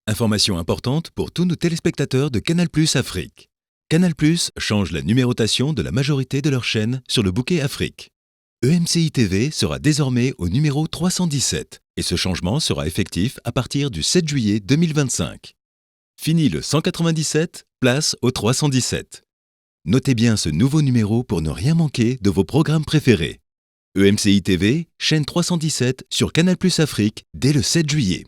Information importante pour tous nos téléspectateurs de Canal+ Afrique. Canal+ change la numérotation de la majorité de leurs chaînes sur le bouquet Afrique. EMCI TV sera désormais au numéro 317 et ce changement sera effectif à partir du 7 juillet 2025. Fini le 197, place au 317. Notez bien ce nouveau numéro pour ne rien manquer de vos programmes préférés. EMCI TV, chaîne 317 sur Canal+ Afrique dès le 7 juillet.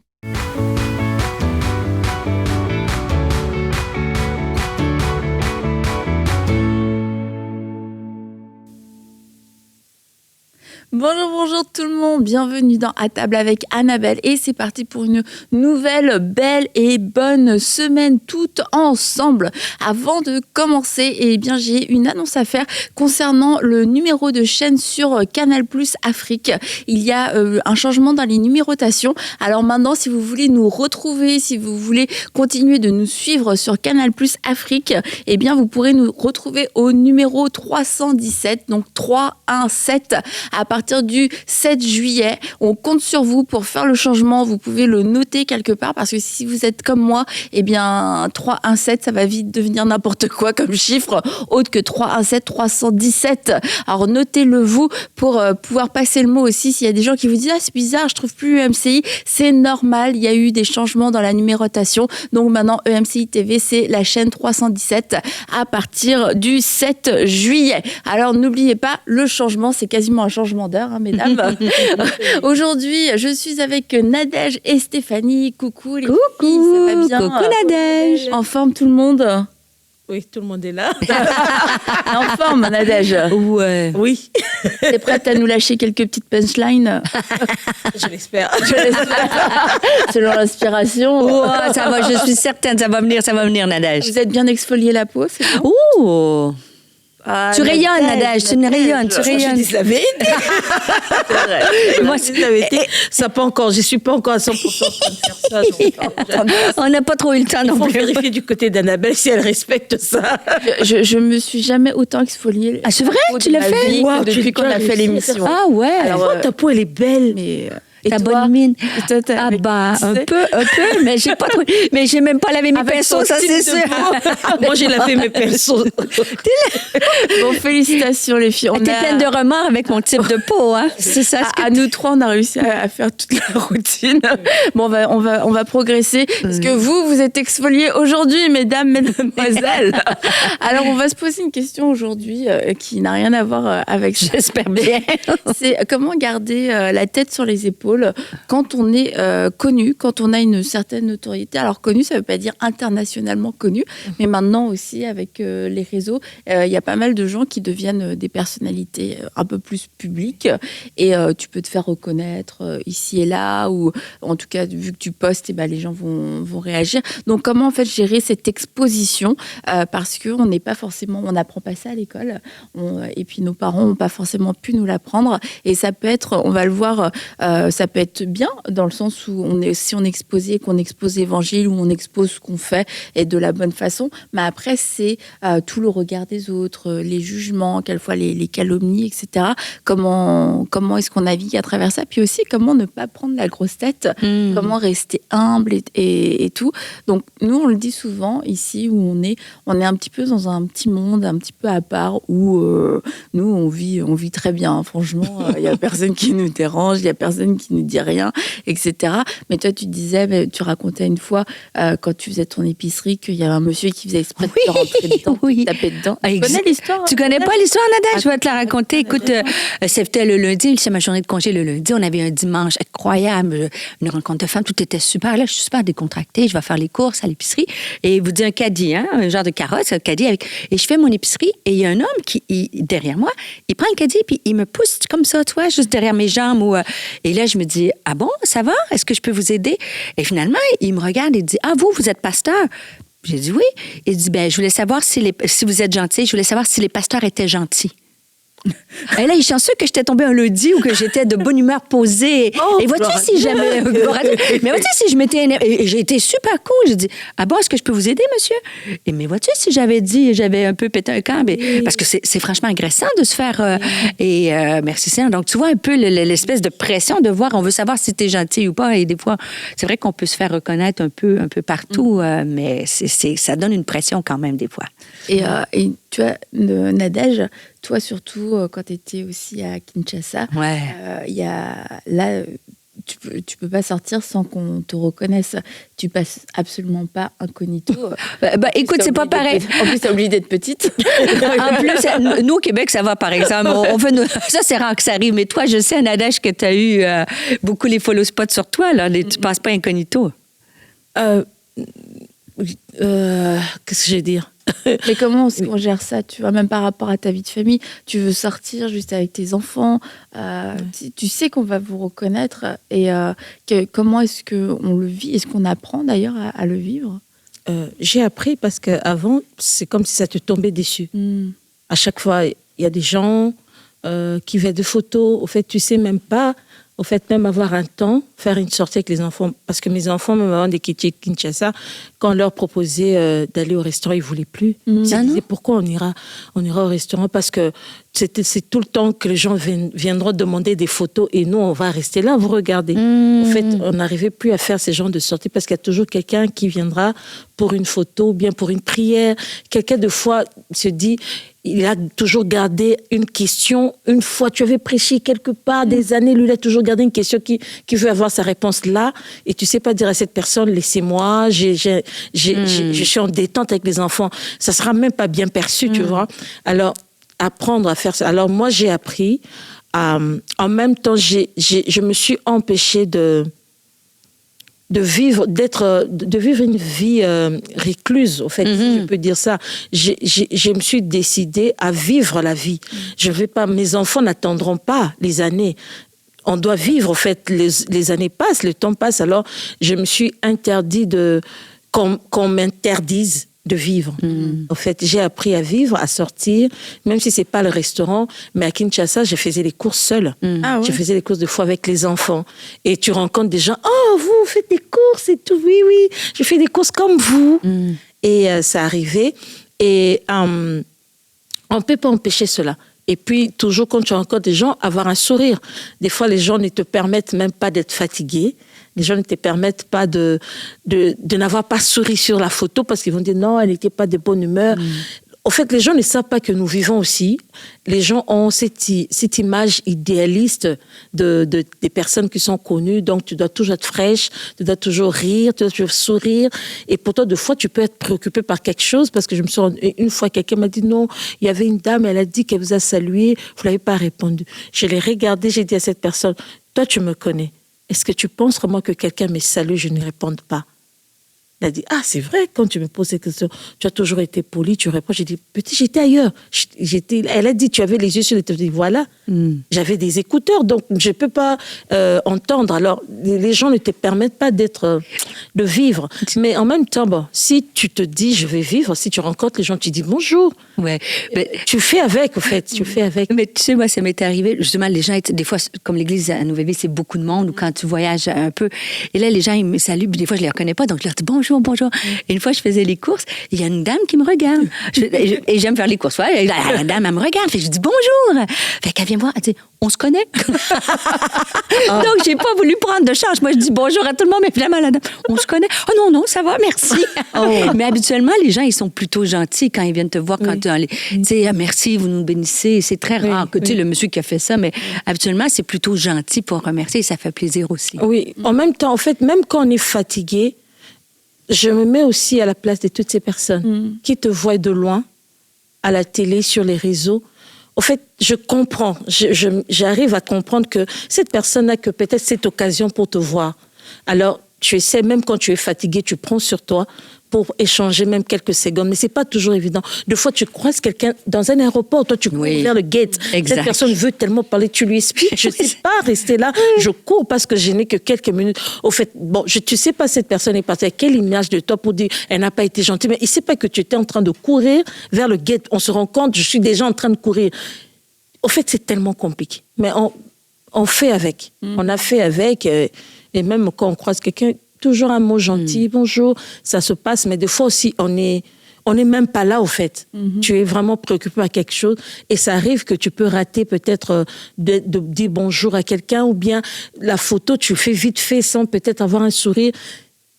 Bonjour tout le monde, bienvenue dans À table avec Annabelle et c'est parti pour une nouvelle belle et bonne semaine toute ensemble. Avant de commencer, j'ai une annonce à faire concernant le numéro de chaîne sur Canal+ Afrique. Il y a un changement dans les numérotations. Alors maintenant, si vous voulez nous retrouver, si vous voulez continuer de nous suivre sur Canal+ Afrique, vous pourrez nous retrouver au numéro 317, donc 317 à partir du 7 juillet. On compte sur vous pour faire le changement. Vous pouvez le noter quelque part parce que si vous êtes comme moi, 317, ça va vite devenir n'importe quoi comme chiffre, autre que 317, 317. Alors notez-le vous pour pouvoir passer le mot aussi. S'il y a des gens qui vous disent « Ah, c'est bizarre, je trouve plus EMCI », c'est normal, il y a eu des changements dans la numérotation. Donc maintenant, EMCI TV, c'est la chaîne 317 à partir du 7 juillet. Alors n'oubliez pas, le changement, c'est quasiment un changement d'heure, mesdames. Aujourd'hui, je suis avec Nadège et Stéphanie. Coucou les filles, ça va bien? Coucou Nadège. En forme tout le monde? Oui, tout le monde est là. En forme, Nadège? Ouais. Oui. T'es prête à nous lâcher quelques petites punchlines? Je l'espère. Selon l'inspiration. Oh, ça va, je suis certaine, ça va venir, Nadège. Vous êtes bien exfolié la peau, c'est bon? Oh! Ah, tu rayonnes, Nadège, tu rayonnes, tu rayonnes. Je l'avais été. Moi, je l'avais été. Ça pas encore, je suis pas encore à 100% en train de faire ça. On n'a pas trop eu le temps non Il faut plus. vérifier du côté d'Annabelle si elle respecte ça. Je me suis jamais autant exfoliée. Ah, c'est vrai? Tu l'as fait? Wow, depuis qu'on a fait l'émission. Ah ouais. Alors, Ta peau, elle est belle. mais... Ta bonne mine. Toi, Ah bah, un peu, mais j'ai pas trop... Mais j'ai même pas lavé mes pinceaux, ça c'est sûr. Moi, j'ai lavé mes pinceaux. Bon, félicitations les filles. T'es pleine de remords avec mon type de peau, hein? C'est ça ce que à nous trois, on a réussi à faire toute la routine. Bon, on va progresser. Parce que vous êtes exfoliés aujourd'hui, mesdames, mesdemoiselles. Alors, on va se poser une question aujourd'hui qui n'a rien à voir avec ça. J'espère bien. C'est comment garder la tête sur les épaules quand on est connu, quand on a une certaine notoriété. Alors connu, ça ne veut pas dire internationalement connu, mais maintenant aussi avec les réseaux, il y a pas mal de gens qui deviennent des personnalités un peu plus publiques et tu peux te faire reconnaître ici et là, ou en tout cas vu que tu postes, les gens vont réagir. Donc comment en fait gérer cette exposition parce qu'on n'est pas forcément, on n'apprend pas ça à l'école, et puis nos parents n'ont pas forcément pu nous l'apprendre, et ça peut être, on va le voir, ça peut être bien dans le sens où si on est exposé, qu'on expose l'évangile, où on expose ce qu'on fait et de la bonne façon, mais après c'est tout le regard des autres, les jugements, quelquefois les calomnies, etc. Comment est-ce qu'on navigue à travers ça, puis aussi comment ne pas prendre la grosse tête, comment rester humble et tout. Donc nous on le dit souvent ici où on est un petit peu dans un petit monde, un petit peu à part, où nous on vit très bien, franchement, il y a personne qui nous dérange, il y a personne qui ne dit rien, etc. Mais toi, tu disais, tu racontais une fois, quand tu faisais ton épicerie, qu'il y avait un monsieur qui faisait exprès de te rentrer dedans, de taper dedans. Tu connais l'histoire? Tu connais pas l'histoire, Nadège? Je vais te la raconter. Écoute, c'était le lundi, c'est ma journée de congé le lundi. On avait un dimanche incroyable, une rencontre de femmes, tout était super. Là, je suis super décontractée. Je vais faire les courses à l'épicerie et vous dit un caddie, un genre de carrosse, un caddie avec. Et je fais mon épicerie et il y a un homme qui, derrière moi, il prend le caddie puis il me pousse comme ça, tu vois, juste derrière mes jambes. Et là, je me dis, ah bon, ça va? Est-ce que je peux vous aider? Et finalement, il me regarde et dit, ah, vous êtes pasteur? J'ai dit oui. Il dit, je voulais savoir si vous êtes gentil, je voulais savoir si les pasteurs étaient gentils. Et là, il est chanceux que j'étais tombée un lundi ou que j'étais de bonne humeur posée. Oh, et vois-tu si jamais... mais vois-tu si je m'étais énervée... Et j'ai été super cool. J'ai dit, ah bon, est-ce que je peux vous aider, monsieur? Et mais vois-tu si j'avais dit, j'avais un peu pété un câble. Parce que c'est franchement agressant de se faire... merci, Seigneur. Donc, tu vois un peu l'espèce de pression de voir, on veut savoir si t'es gentil ou pas. Et des fois, c'est vrai qu'on peut se faire reconnaître un peu partout, mais ça donne une pression quand même, des fois. Et tu vois, Nadège, toi surtout, quand tu étais aussi à Kinshasa, Ouais. Là, tu peux pas sortir sans qu'on te reconnaisse. Tu passes absolument pas incognito. Écoute, c'est pas pareil. En plus, t'as oublié d'être petite. En plus, nous, au Québec, ça va, par exemple. Ça, c'est rare que ça arrive. Mais toi, je sais, Nadège, que tu as eu beaucoup les follow spots sur toi. Là. Tu passes pas incognito. Qu'est-ce que je vais dire? Mais comment on gère ça, tu vois, même par rapport à ta vie de famille? Tu veux sortir juste avec tes enfants, tu sais qu'on va vous reconnaître, et comment est-ce qu'on le vit? Est-ce qu'on apprend d'ailleurs à le vivre? J'ai appris parce qu'avant, c'est comme si ça te tombait dessus. À chaque fois, il y a des gens qui veulent des photos. Au fait, tu sais même pas. Au fait, même avoir un temps, faire une sortie avec les enfants. Parce que mes enfants, même avant de quitter Kinshasa, quand on leur proposait d'aller au restaurant, ils ne voulaient plus. Ils disaient, pourquoi on ira au restaurant? Parce que c'est tout le temps que les gens viendront demander des photos et nous, on va rester là, vous regardez. En fait, on n'arrivait plus à faire ces genres de sorties parce qu'il y a toujours quelqu'un qui viendra pour une photo ou bien pour une prière. Quelqu'un, de fois, se dit... Il a toujours gardé une question. Une fois, tu avais prêché quelque part des années, lui, il a toujours gardé une question qui veut avoir sa réponse là. Et tu sais pas dire à cette personne, laissez-moi, je suis en détente avec les enfants. Ça sera même pas bien perçu, tu vois. Alors, apprendre à faire ça. Alors, moi, j'ai appris. En même temps, je me suis empêchée de vivre une vie récluse, au fait, si je peux dire ça. Je me suis décidée à vivre la vie. Je vais pas, mes enfants n'attendront pas les années. On doit vivre, au fait, les années passent, le temps passe. Alors, je me suis interdit qu'on m'interdise de vivre. En fait, j'ai appris à vivre, à sortir, même si c'est pas le restaurant, mais à Kinshasa, je faisais les courses seule. Ah ouais. Je faisais les courses des fois avec les enfants. Et tu rencontres des gens, oh, vous faites des courses et tout, oui, je fais des courses comme vous. Et ça arrivait. Et on peut pas empêcher cela. Et puis, toujours quand tu rencontres des gens, avoir un sourire. Des fois, les gens ne te permettent même pas d'être fatigué. Les gens ne te permettent pas de n'avoir pas souri sur la photo parce qu'ils vont dire non, elle n'était pas de bonne humeur. En fait, les gens ne savent pas que nous vivons aussi. Les gens ont cette image idéaliste des personnes qui sont connues. Donc, tu dois toujours être fraîche, tu dois toujours rire, tu dois toujours sourire. Et pourtant, des fois, tu peux être préoccupé par quelque chose parce que une fois, quelqu'un m'a dit non, il y avait une dame, elle a dit qu'elle vous a salué, vous l'avez pas répondu. Je l'ai regardé, j'ai dit à cette personne, toi, tu me connais. Est-ce que tu penses vraiment que quelqu'un me salue, je ne réponde pas? Elle a dit, ah, c'est vrai, quand tu me poses ces questions, tu as toujours été poli, tu réponds. J'ai dit, petit, j'étais ailleurs. Elle a dit, tu avais les yeux sur les téléphone. Voilà, j'avais des écouteurs, donc je ne peux pas entendre. Alors, les gens ne te permettent pas de vivre. Mais en même temps, bon, si tu te dis, je vais vivre, si tu rencontres les gens, tu dis bonjour. Ouais. Mais, tu fais avec, au fait, tu fais avec. Mais tu sais, moi, ça m'est arrivé, justement, les gens, des fois, comme l'église à Nouvelle-Ville, c'est beaucoup de monde, ou quand tu voyages un peu, et là, les gens, ils me saluent, puis des fois, je les reconnais pas, donc je leur dis bonjour. Et une fois, je faisais les courses, il y a une dame qui me regarde. Et j'aime faire les courses. Ouais, la dame, elle me regarde. Fait que je dis bonjour. Fait qu'elle vient me voir, elle dit, on se connaît? Donc, j'ai pas voulu prendre de charge. Moi, je dis bonjour à tout le monde, mais finalement, la dame, on se connaît? Oh non, ça va, merci. Mais habituellement, les gens, ils sont plutôt gentils quand ils viennent te voir, quand tu sais, merci, vous nous bénissez. C'est très rare que tu sais, le monsieur qui a fait ça, mais habituellement, c'est plutôt gentil pour remercier et ça fait plaisir aussi. Oui, en même temps, en fait, même quand on est fatigué, je me mets aussi à la place de toutes ces personnes qui te voient de loin, à la télé, sur les réseaux. En fait, je comprends, j'arrive à comprendre que cette personne n'a que peut-être cette occasion pour te voir. Alors, tu essaies, même quand tu es fatigué, tu prends sur toi pour échanger même quelques secondes. Mais c'est pas toujours évident. Des fois, tu croises quelqu'un dans un aéroport, toi, tu cours vers le gate. Exact. Cette personne veut tellement parler, tu lui expliques. Je sais pas rester là. Je cours parce que je n'ai que quelques minutes. Au fait, bon, tu sais pas cette personne est partie. Quelle image de toi pour dire, elle n'a pas été gentille. Mais il sait pas que tu étais en train de courir vers le gate. On se rend compte, je suis déjà en train de courir. au fait, c'est tellement compliqué. Mais on fait avec. On a fait avec. Et même quand on croise quelqu'un, toujours un mot gentil, bonjour, ça se passe. Mais des fois aussi, on n'est même pas là, au fait. Tu es vraiment préoccupé par quelque chose et ça arrive que tu peux rater peut-être de dire bonjour à quelqu'un ou bien la photo, tu fais vite fait sans peut-être avoir un sourire.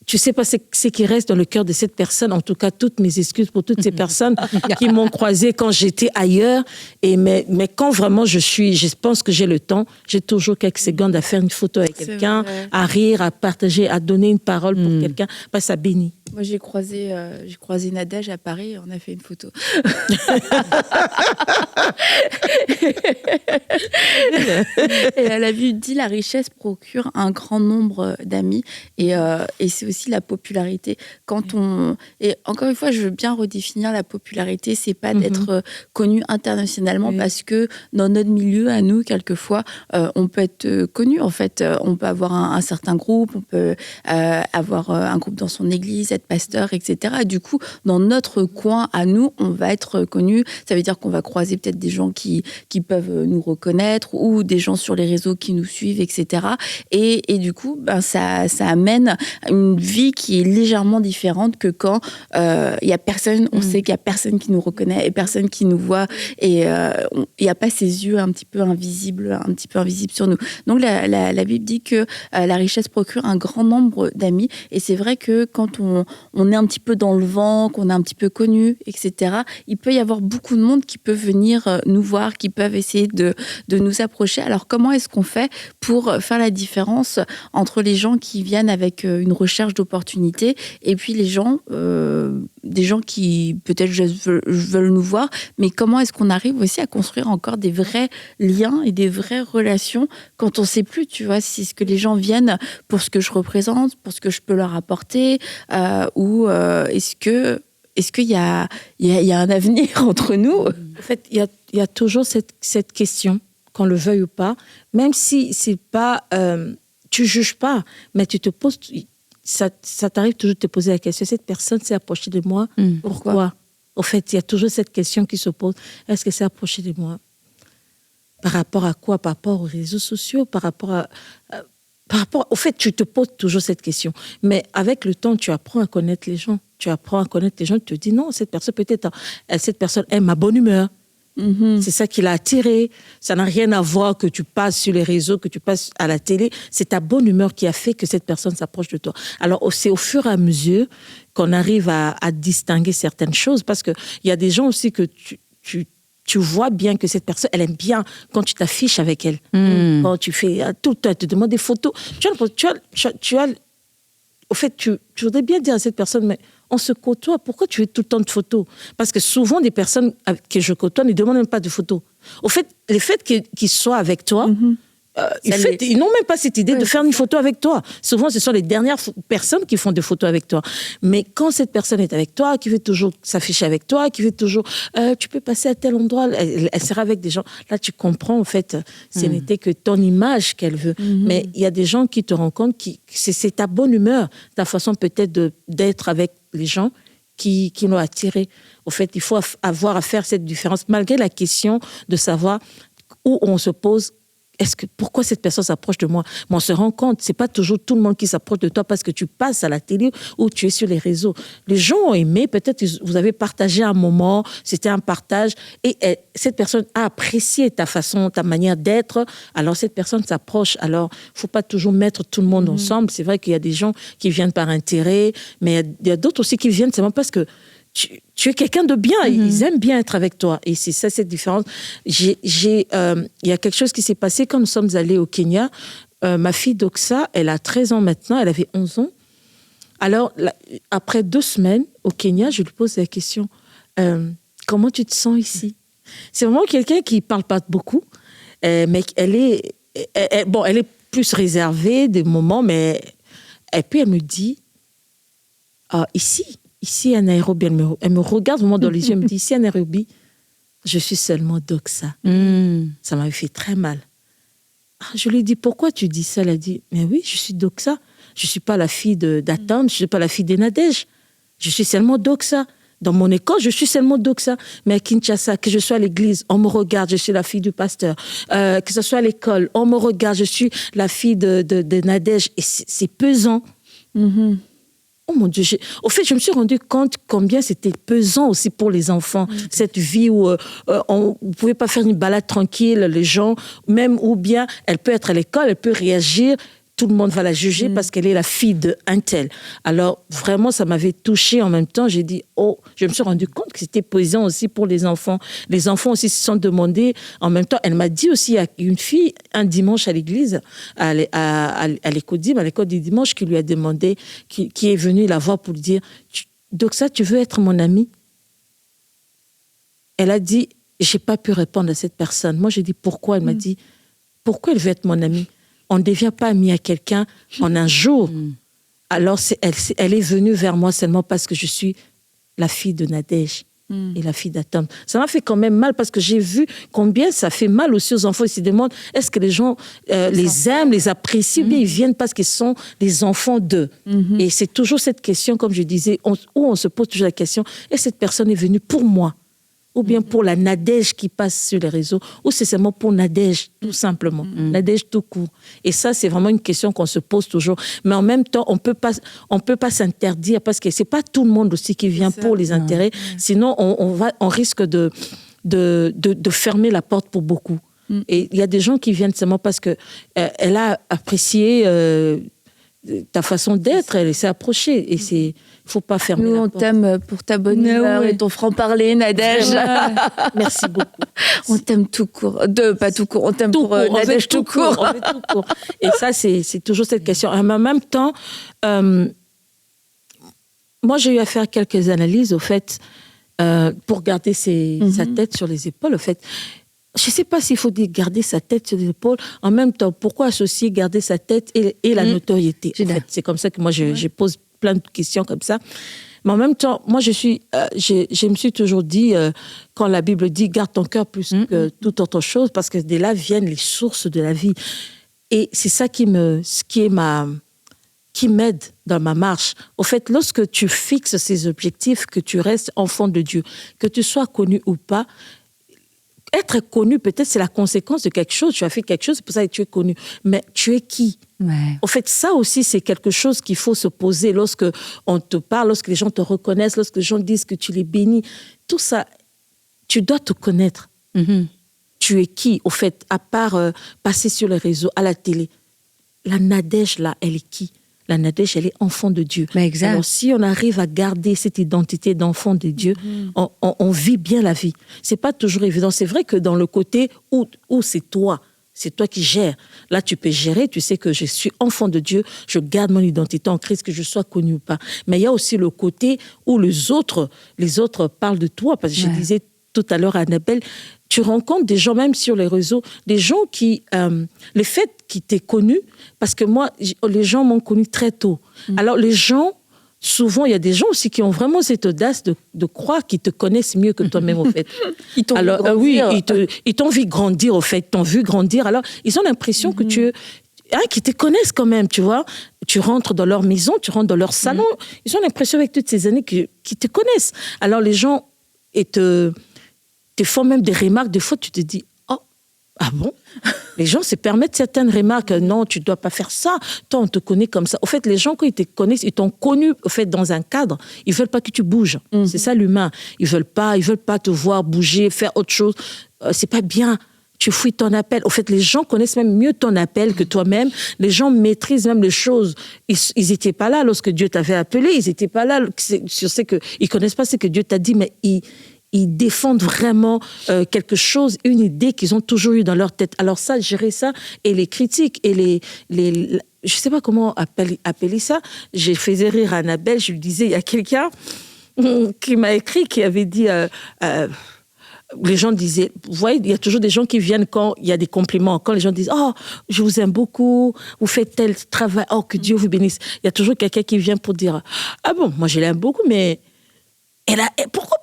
Tu sais pas ce qui reste dans le cœur de cette personne. En tout cas, toutes mes excuses pour toutes ces personnes qui m'ont croisée quand j'étais ailleurs. Mais quand vraiment je pense que j'ai le temps, j'ai toujours quelques secondes à faire une photo avec quelqu'un, à rire, à partager, à donner une parole pour quelqu'un. Bah, ça bénit. Moi, j'ai croisé Nadège à Paris et on a fait une photo. Et elle a dit la richesse procure un grand nombre d'amis et c'est aussi la popularité. Et encore une fois, je veux bien redéfinir la popularité, c'est pas d'être connu internationalement parce que dans notre milieu, à nous, quelquefois, on peut être connu. En fait, on peut avoir un certain groupe, on peut avoir un groupe dans son église, être pasteur, etc. Et du coup, dans notre coin, à nous, on va être connu. Ça veut dire qu'on va croiser peut-être des gens qui peuvent nous reconnaître ou des gens sur les réseaux qui nous suivent, etc. Et du coup, ça amène une vie qui est légèrement différente que quand il y a personne, on sait qu'il y a personne qui nous reconnaît et personne qui nous voit et il n'y a pas ces yeux un petit peu invisibles sur nous. Donc la Bible dit que la richesse procure un grand nombre d'amis et c'est vrai que quand on est un petit peu dans le vent, qu'on est un petit peu connu, etc., il peut y avoir beaucoup de monde qui peut venir nous voir, qui peuvent essayer de nous approcher. Alors, comment est-ce qu'on fait pour faire la différence entre les gens qui viennent avec une recherche d'opportunités et puis des gens qui peut-être veulent nous voir, mais comment est-ce qu'on arrive aussi à construire encore des vrais liens et des vraies relations quand on ne sait plus, tu vois, si ce que les gens viennent pour ce que je représente, pour ce que je peux leur apporter, ou est-ce qu'il y a un avenir entre nous? En fait, il y a toujours cette question, qu'on le veuille ou pas, même si c'est pas, tu juges pas, mais tu te poses, ça t'arrive toujours de te poser la question, cette personne s'est approchée de moi, pourquoi? Au fait, il y a toujours cette question qui se pose, est-ce que c'est approché de moi? Par rapport à quoi? Par rapport aux réseaux sociaux, par rapport au fait, tu te poses toujours cette question. Mais avec le temps, tu apprends à connaître les gens. Tu te dis non, cette personne aime ma bonne humeur. C'est ça qui l'a attiré. Ça n'a rien à voir que tu passes sur les réseaux, que tu passes à la télé. C'est ta bonne humeur qui a fait que cette personne s'approche de toi. Alors, c'est au fur et à mesure qu'on arrive à distinguer certaines choses. Parce qu'il y a des gens aussi que tu vois bien que cette personne, elle aime bien quand tu t'affiches avec elle. Quand tu fais tout le temps, elle te demande des photos. Au fait, tu voudrais bien dire à cette personne, mais on se côtoie, pourquoi tu fais tout le temps de photos? Parce que souvent, des personnes que je côtoie ne demandent même pas de photos. Au fait, le fait qu'ils soient avec toi, ils n'ont même pas cette idée de faire une photo avec toi. Souvent, ce sont les dernières personnes qui font des photos avec toi. Mais quand cette personne est avec toi, qui veut toujours s'afficher avec toi, qui veut toujours, tu peux passer à tel endroit, elle sera avec des gens. Là, tu comprends, en fait, ce n'était que ton image qu'elle veut. Mais il y a des gens qui te rencontrent, c'est ta bonne humeur, ta façon peut-être d'être avec les gens qui l'ont attiré. Au fait, il faut avoir à faire cette différence, malgré la question de savoir où on se pose. Pourquoi cette personne s'approche de moi? Mais on se rend compte, c'est pas toujours tout le monde qui s'approche de toi parce que tu passes à la télé ou tu es sur les réseaux. Les gens ont aimé, peut-être vous avez partagé un moment, c'était un partage, et cette personne a apprécié ta façon, ta manière d'être, alors cette personne s'approche. Alors, faut pas toujours mettre tout le monde ensemble. C'est vrai qu'il y a des gens qui viennent par intérêt, mais il y a d'autres aussi qui viennent seulement parce que tu es quelqu'un de bien, ils aiment bien être avec toi. Et c'est ça, cette différence. Il y a quelque chose qui s'est passé quand nous sommes allés au Kenya. Ma fille Doxa, elle a 13 ans maintenant, elle avait 11 ans. Alors, après 2 semaines au Kenya, je lui pose la question, comment tu te sens ici? C'est vraiment quelqu'un qui ne parle pas beaucoup, mais elle est plus réservée des moments, et puis elle me dit, ici à Nairobi, elle me regarde vraiment dans les yeux, elle me dit, ici à Nairobi, je suis seulement Doxa. Ça m'avait fait très mal. Je lui ai dit, pourquoi tu dis ça? Elle a dit, mais oui, je suis Doxa. Je ne suis pas la fille d'Atteinte, je ne suis pas la fille de Nadège. Je suis seulement Doxa. Dans mon école, je suis seulement Doxa. Mais à Kinshasa, que je sois à l'église, on me regarde, je suis la fille du pasteur. Que ce soit à l'école, on me regarde, je suis la fille de Nadège. Et c'est pesant. Mhm. Oh mon Dieu. Au fait, je me suis rendu compte combien c'était pesant aussi pour les enfants. Cette vie où on ne pouvait pas faire une balade tranquille, les gens, même ou bien elle peut être à l'école, elle peut réagir. Tout le monde va la juger parce qu'elle est la fille d'un tel. Alors, vraiment, ça m'avait touchée en même temps. J'ai dit, je me suis rendu compte que c'était pesant aussi pour les enfants. Les enfants aussi se sont demandé, en même temps, elle m'a dit aussi, il y a une fille, un dimanche à l'église, à l'école du dimanche, qui lui a demandé, qui est venue la voir pour lui dire, Doxa, tu veux être mon amie? Elle a dit, j'ai pas pu répondre à cette personne. Moi, j'ai dit, pourquoi? Elle m'a dit, pourquoi elle veut être mon amie? On ne devient pas ami à quelqu'un en un jour. Alors, elle est venue vers moi seulement parce que je suis la fille de Nadège et la fille d'Atom. Ça m'a fait quand même mal parce que j'ai vu combien ça fait mal aussi aux enfants. Ils se demandent, est-ce que les gens les aiment, les apprécient, ou bien ils viennent parce qu'ils sont des enfants d'eux. Et c'est toujours cette question, comme je disais, où on se pose toujours la question, est-ce que cette personne est venue pour moi? Ou bien pour la Nadège qui passe sur les réseaux, ou c'est seulement pour Nadège, tout simplement. Nadège tout court. Et ça, c'est vraiment une question qu'on se pose toujours. Mais en même temps, on peut pas s'interdire, parce que c'est pas tout le monde aussi qui vient pour les intérêts. Sinon, on risque de fermer la porte pour beaucoup. Et il y a des gens qui viennent seulement parce que elle a apprécié ta façon d'être, elle s'est approchée. Et c'est... Il ne faut pas fermer la porte. Nous, on t'aime pour ta bonne humeur et ton franc-parler, Nadège. Merci beaucoup. On t'aime tout court. Pas tout court, on t'aime tout pour Nadège tout court. On veut tout court. Et ça, c'est toujours cette question. En même temps, moi, j'ai eu à faire quelques analyses, au fait, pour garder sa tête sur les épaules, au fait. Je ne sais pas s'il faut dire garder sa tête sur les épaules. En même temps, pourquoi associer garder sa tête et la notoriété? En fait, c'est comme ça que moi, je pose plein de questions comme ça. Mais en même temps, moi, je me suis toujours dit, quand la Bible dit « garde ton cœur plus que toute autre chose », parce que de là viennent les sources de la vie. Et c'est ça qui m'aide dans ma marche. Au fait, lorsque tu fixes ces objectifs, que tu restes enfant de Dieu, que tu sois connu ou pas, être connu, peut-être, c'est la conséquence de quelque chose. Tu as fait quelque chose, c'est pour ça que tu es connu. Mais tu es qui? Au fait, ça aussi, c'est quelque chose qu'il faut se poser lorsque on te parle, lorsque les gens te reconnaissent, lorsque les gens disent que tu les bénis. Tout ça, tu dois te connaître. Tu es qui? Au fait, à part passer sur les réseaux, à la télé, la Nadège, là, elle est qui? La Nadège, elle est enfant de Dieu. Exact. Alors, si on arrive à garder cette identité d'enfant de Dieu, on vit bien la vie. C'est pas toujours évident. C'est vrai que dans le côté où c'est toi qui gères. Là, tu peux gérer. Tu sais que je suis enfant de Dieu. Je garde mon identité en Christ, que je sois connu ou pas. Mais il y a aussi le côté où les autres parlent de toi. Parce que je disais tout à l'heure à Annabelle, tu rencontres des gens, même sur les réseaux, des gens qui, le fait qu'ils t'aient connu, parce que moi, les gens m'ont connu très tôt. Alors, les gens, souvent, il y a des gens aussi qui ont vraiment cette audace de croire qu'ils te connaissent mieux que toi-même, au fait. Ils t'ont vu grandir. Oui, ils t'ont vu grandir, au fait. Ils t'ont vu grandir. Alors, ils ont l'impression que qu'ils te connaissent quand même, tu vois. Tu rentres dans leur maison, tu rentres dans leur salon. Ils ont l'impression, avec toutes ces années, qu'ils te connaissent. Alors, les gens te font même des remarques. Des fois, tu te dis, oh, ah bon? Les gens se permettent certaines remarques. Non, tu ne dois pas faire ça. Toi, on te connaît comme ça. Au fait, les gens, quand ils te connaissent, ils t'ont connu au fait, dans un cadre. Ils ne veulent pas que tu bouges. C'est ça, l'humain. Ils ne veulent pas te voir bouger, faire autre chose. C'est pas bien. Tu fouilles ton appel. Au fait, les gens connaissent même mieux ton appel que toi-même. Les gens maîtrisent même les choses. Ils n'étaient pas là lorsque Dieu t'avait appelé. Ils n'étaient pas là sur ce que... Ils ne connaissent pas ce que Dieu t'a dit, mais ils défendent vraiment quelque chose, une idée qu'ils ont toujours eu dans leur tête. Alors ça, gérer ça, et les critiques, et je ne sais pas comment appeler ça. J'ai fait rire à Annabelle, je lui disais, il y a quelqu'un qui m'a écrit, qui avait dit... les gens disaient, vous voyez, il y a toujours des gens qui viennent quand il y a des compliments, quand les gens disent, oh, je vous aime beaucoup, vous faites tel travail, oh, que Dieu vous bénisse. Il y a toujours quelqu'un qui vient pour dire, ah bon, moi je l'aime beaucoup, mais pourquoi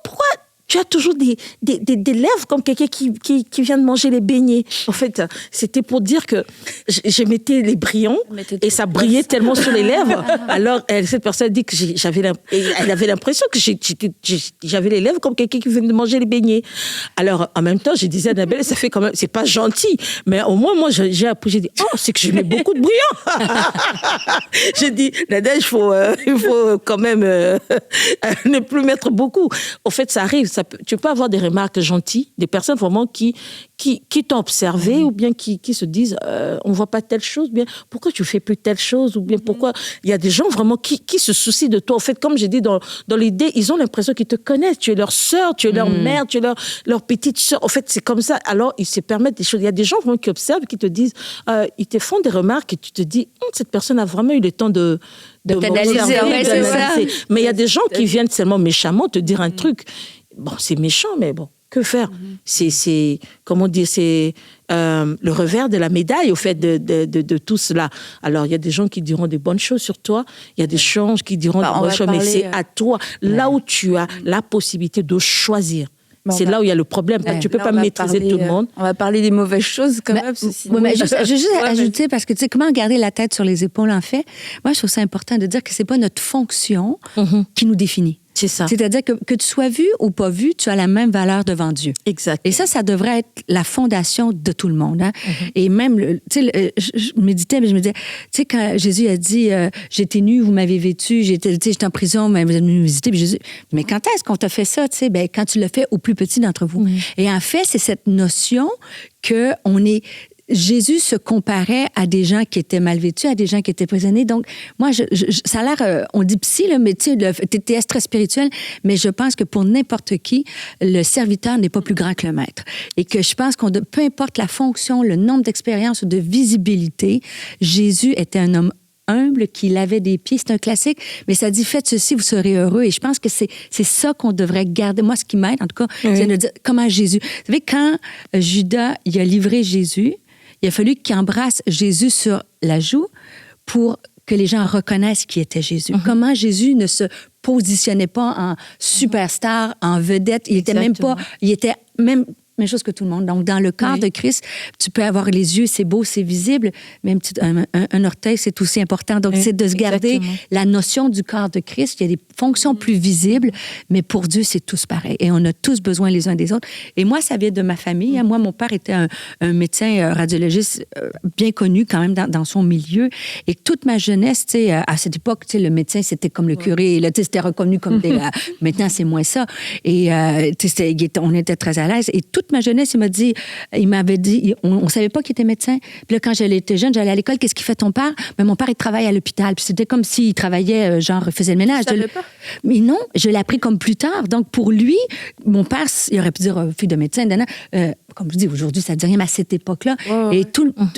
tu as toujours des lèvres comme quelqu'un qui vient de manger les beignets. En fait, c'était pour dire que je mettais les brillants et ça brillait tellement sur les lèvres. Alors, cette personne dit que elle avait l'impression que j'avais les lèvres comme quelqu'un qui vient de manger les beignets. Alors, en même temps, je disais à Annabelle, ça fait quand même, c'est pas gentil, mais au moins, moi, j'ai dit, c'est que je mets beaucoup de brillant. J'ai dit, Nadège, il faut quand même ne plus mettre beaucoup. Au fait, ça arrive. Tu peux avoir des remarques gentilles, des personnes vraiment qui t'ont observé ou bien qui se disent, on voit pas telle chose, bien pourquoi tu fais plus telle chose ou bien pourquoi. Il y a des gens vraiment qui se soucient de toi. En fait, comme j'ai dit dans l'idée, ils ont l'impression qu'ils te connaissent. Tu es leur sœur, tu es leur mère, tu es leur petite sœur. En fait, c'est comme ça. Alors, ils se permettent des choses. Il y a des gens vraiment qui observent, qui te disent, ils te font des remarques et tu te dis, cette personne a vraiment eu le temps de t'analyser. C'est ça. Mais il y a des gens qui viennent seulement méchamment te dire un truc. Bon, c'est méchant, mais bon, que faire? C'est comment dire, c'est le revers de la médaille, au fait, de tout cela. Alors, il y a des gens qui diront des bonnes choses sur toi, il y a des gens qui diront des bonnes choses, mais c'est à toi, là où tu as la possibilité de choisir. C'est là où il y a le problème. Tu ne peux pas maîtriser tout le monde. On va parler des mauvaises choses quand même. Mais je veux juste ajouter, parce que tu sais, comment garder la tête sur les épaules, en fait, moi, je trouve ça important de dire que ce n'est pas notre fonction qui nous définit. C'est ça. C'est-à-dire que tu sois vu ou pas vu, tu as la même valeur devant Dieu. Exact. Et ça devrait être la fondation de tout le monde. Hein? Et même, tu sais, je méditais, mais je me disais, tu sais, quand Jésus a dit, j'étais nu, vous m'avez vêtu, j'étais en prison, mais vous êtes venu me visiter, puis Jésus, mais quand est-ce qu'on t'a fait ça, tu sais? Ben, quand tu l'as fait au plus petit d'entre vous. Et en fait, c'est cette notion qu'on est... Jésus se comparait à des gens qui étaient mal vêtus, à des gens qui étaient prisonniers. Donc, moi, ça a l'air, on dit psy, là, mais tu sais, t'es très spirituel, mais je pense que pour n'importe qui, le serviteur n'est pas plus grand que le maître. Et que je pense peu importe la fonction, le nombre d'expériences ou de visibilité, Jésus était un homme humble, qui lavait des pieds. C'est un classique, mais ça dit, faites ceci, vous serez heureux. Et je pense que c'est ça qu'on devrait garder. Moi, ce qui m'aide, en tout cas, c'est de dire comment Jésus... Vous savez, quand Judas, il a livré Jésus, il a fallu qu'il embrasse Jésus sur la joue pour que les gens reconnaissent qui était Jésus. Comment Jésus ne se positionnait pas en superstar, en vedette. Il était même pas... Il était même chose que tout le monde. Donc, dans le corps de Christ, tu peux avoir les yeux, c'est beau, c'est visible, mais un orteil, c'est aussi important. Donc, c'est de se garder la notion du corps de Christ. Il y a des fonctions plus visibles, mais pour Dieu, c'est tous pareil. Et on a tous besoin les uns des autres. Et moi, ça vient de ma famille. Moi, mon père était un médecin radiologiste bien connu quand même dans son milieu. Et toute ma jeunesse, tu sais, à cette époque, tu sais, le médecin, c'était comme le curé. Là, tu sais, c'était reconnu comme des... Maintenant, c'est moins ça. Et tu sais, on était très à l'aise. Et toute ma jeunesse, il m'avait dit, on savait pas qu'il était médecin. Puis là, quand j'étais jeune, j'allais à l'école, qu'est-ce qu'il fait ton père? Mais mon père, il travaille à l'hôpital. Puis c'était comme s'il travaillait, faisait le ménage. Je savais pas. Mais non, je l'ai appris comme plus tard. Donc, pour lui, mon père, il aurait pu dire, fille de médecin, comme je dis, aujourd'hui, ça ne dit rien, mais à cette époque-là. Et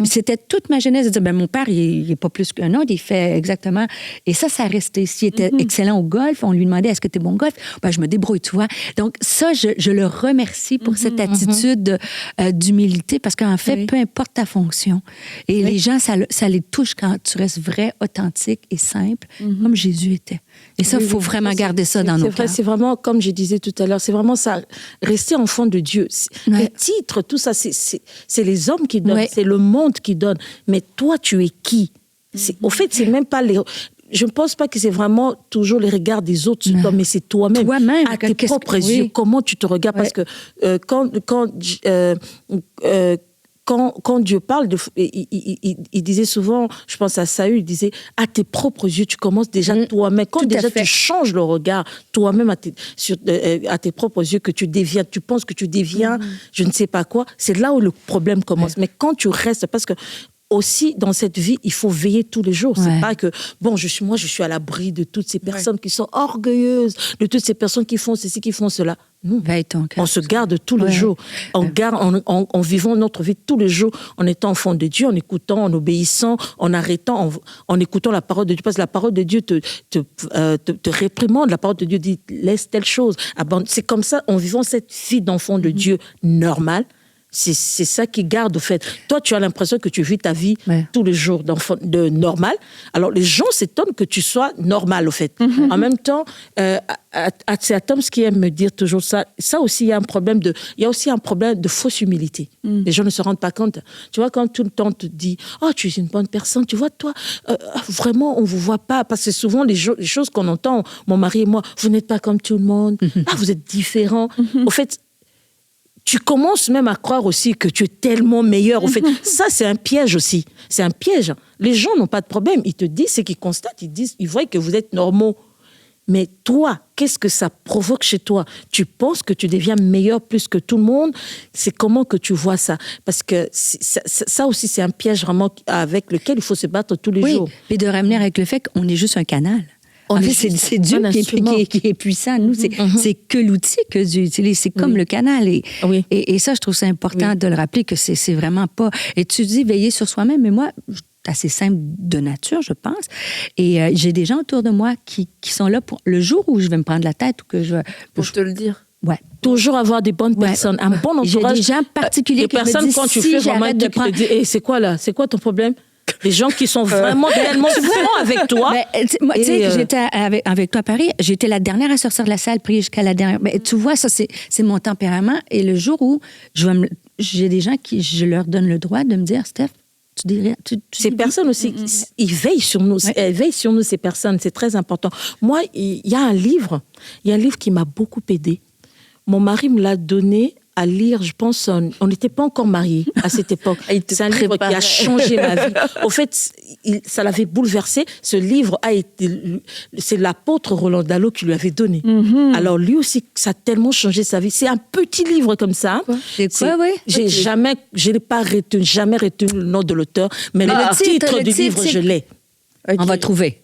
c'était toute ma jeunesse de dire, mon père, il n'est pas plus qu'un autre, il fait exactement. Et ça a resté. S'il était excellent au golf, on lui demandait, est-ce que tu es bon au golf? Je me débrouille, tu vois. Donc, ça, je le remercie pour cette attitude d'humilité, parce qu'en fait, peu importe ta fonction, et les gens, ça les touche quand tu restes vrai, authentique et simple, comme Jésus était. Et ça, il faut vraiment garder ça dans nos cœurs. C'est vraiment, comme je disais tout à l'heure, c'est vraiment ça, rester enfant de Dieu. Les titres, tout ça, c'est les hommes qui donnent, c'est le monde qui donne. Mais toi, tu es qui? Au fait, c'est même pas les... Je ne pense pas que c'est vraiment toujours les regards des autres, mais c'est toi-même. Toi-même. À tes propres yeux, comment tu te regardes. Parce que quand Dieu parle, il disait souvent, je pense à Saül, il disait, à tes propres yeux, tu commences déjà toi-même. Quand déjà tu changes le regard toi-même à tes propres yeux, que tu deviens, tu penses que tu deviens, je ne sais pas quoi, c'est là où le problème commence. Mais quand tu restes, parce que aussi, dans cette vie, il faut veiller tous les jours. C'est pas que, je suis à l'abri de toutes ces personnes qui sont orgueilleuses, de toutes ces personnes qui font ceci, qui font cela. Non. On se garde tous les jours. En vivant notre vie tous les jours, en étant enfant de Dieu, en écoutant, en obéissant, en arrêtant, en écoutant la parole de Dieu. Parce que la parole de Dieu te réprimande. La parole de Dieu dit, laisse telle chose. C'est comme ça, en vivant cette vie d'enfant de Dieu normale, C'est ça qui garde, au fait. Toi, tu as l'impression que tu vis ta vie tous les jours de normal. Alors, les gens s'étonnent que tu sois normal, au fait. En même temps, c'est Atoms qui aime me dire toujours ça. Ça aussi, il y a aussi un problème de fausse humilité. Les gens ne se rendent pas compte. Tu vois, quand tout le temps on te dit « Oh, tu es une bonne personne. Tu vois, toi, vraiment, on ne vous voit pas. » Parce que souvent, les choses qu'on entend, mon mari et moi, vous n'êtes pas comme tout le monde. Ah, vous êtes différents. Au fait, tu commences même à croire aussi que tu es tellement meilleur. Au fait, ça, c'est un piège aussi. C'est un piège. Les gens n'ont pas de problème. Ils te disent ce qu'ils constatent. Ils voient que vous êtes normaux. Mais toi, qu'est-ce que ça provoque chez toi? Tu penses que tu deviens meilleur plus que tout le monde? C'est comment que tu vois ça? Parce que ça aussi, c'est un piège vraiment avec lequel il faut se battre tous les jours. Et de ramener avec le fait qu'on est juste un canal. En fait, c'est Dieu qui est puissant. Nous, c'est que l'outil que Dieu utilise. C'est comme le canal. Et ça, je trouve ça important de le rappeler que c'est vraiment pas... Et tu dis veiller sur soi-même, mais moi, assez simple de nature, je pense. Et j'ai des gens autour de moi qui sont là pour le jour où je vais me prendre la tête ou que je vais... Pour te le dire. Ouais. Toujours avoir des bonnes personnes, un bon entourage. J'ai des gens particuliers des qui personnes, me disent, quand tu si fais vraiment un truc, prendre... tu te dis, c'est quoi là? C'est quoi ton problème? Les gens qui sont vraiment tellement bons avec toi. Moi, tu sais, j'étais avec toi à Paris, j'étais la dernière à sortir de la salle, prier jusqu'à la dernière. Mais tu vois, ça, c'est mon tempérament. Et le jour où j'ai des gens qui, je leur donne le droit de me dire, Steph, tu dis rien. Ces personnes aussi, ils veillent sur nous. Elles veillent sur nous, ces personnes. C'est très important. Moi, il y a un livre qui m'a beaucoup aidée. Mon mari me l'a donné à lire, je pense, on n'était pas encore mariés à cette époque. C'est un livre qui a changé ma vie. Au fait, ça l'avait bouleversé. Ce livre c'est l'apôtre Roland Dallot qui lui avait donné. Alors lui aussi, ça a tellement changé sa vie. C'est un petit livre comme ça. C'est quoi, oui? Je n'ai pas jamais retenu le nom de l'auteur, mais le titre du livre, je l'ai. On va trouver.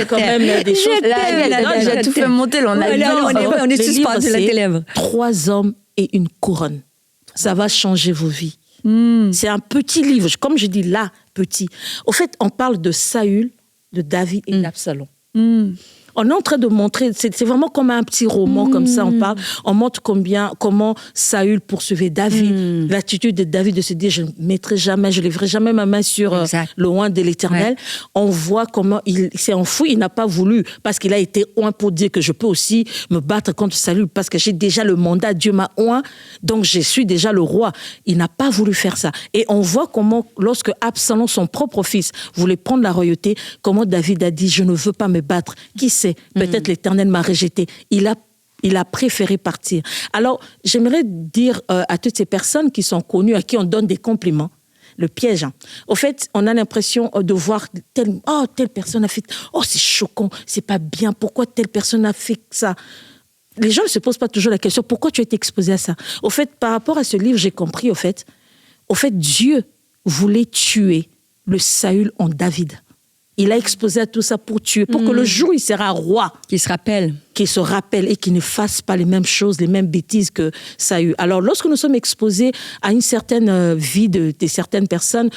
Quand même des choses. J'ai tout fait monter. On est suspendu la télé. 3 hommes et une couronne. Ça va changer vos vies. C'est un petit livre, comme je dis là, petit. Au fait, on parle de Saül, de David et d'Absalom. On est en train de montrer, c'est vraiment comme un petit roman, comme ça, on parle. On montre comment Saül poursuivait David, l'attitude de David de se dire, je ne lèverai jamais ma main sur le oint de l'Éternel. Ouais. On voit comment il s'est enfoui, il n'a pas voulu, parce qu'il a été oint pour dire que je peux aussi me battre contre Saül, parce que j'ai déjà le mandat, Dieu m'a oint, donc je suis déjà le roi. Il n'a pas voulu faire ça. Et on voit comment, lorsque Absalom, son propre fils, voulait prendre la royauté, comment David a dit, je ne veux pas me battre. Qui sait? Peut-être l'Éternel m'a rejeté. Il a préféré partir. Alors, j'aimerais dire à toutes ces personnes qui sont connues, à qui on donne des compliments, le piège. Au fait, on a l'impression de voir telle personne a fait... Oh, c'est choquant, c'est pas bien. Pourquoi telle personne a fait ça? Les gens ne se posent pas toujours la question, pourquoi tu as été exposé à ça? Au fait, par rapport à ce livre, j'ai compris, au fait, Dieu voulait tuer le Saül en David. Il a exposé à tout ça pour tuer, pour que le jour où il sera roi, qu'il se rappelle et qu'il ne fasse pas les mêmes choses, les mêmes bêtises que Saül. Alors, lorsque nous sommes exposés à une certaine vie de certaines personnes,